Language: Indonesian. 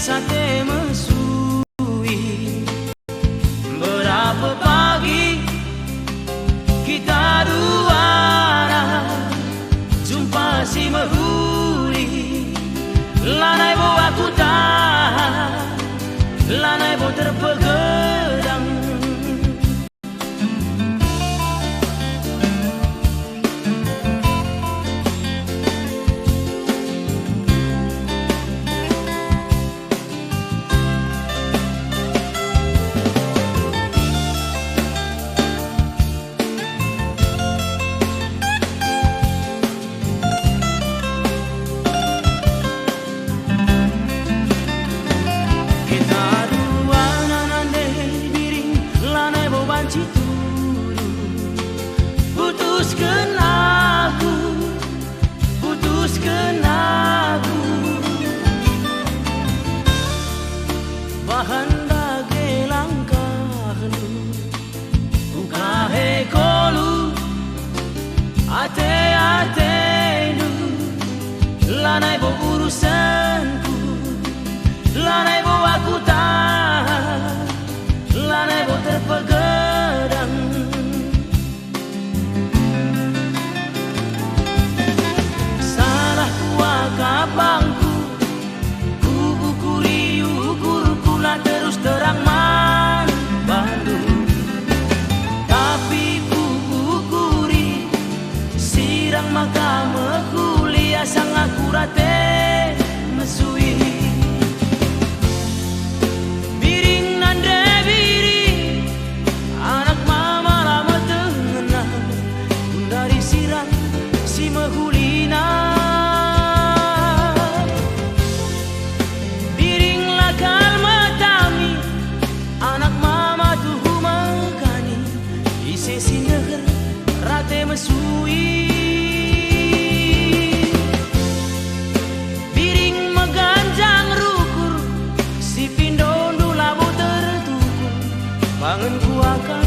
sate mesui. Berapa pagi kita dua jumpa si mahuli. Lanai bo aku tahan, lanai bo terpegadang. Putuskan aku, putuskan aku. Bahan dage langkah lu, ukahe kolu, ate nu, lanai bo urusanku, lanai bo aku tahan, lanai bo terpegadang. Kapangku, ku ukuri ukurku lah terus terang baru. Tapi ku ukuri sirang maka mekulia sang akurate mesui. Biring nande biring, anak mama lama tengenah, pun dari sirang si mehulina. Si neger rate mesui. Biring meganjang rukur, si pindon dulamu tertukur, bangun ku akan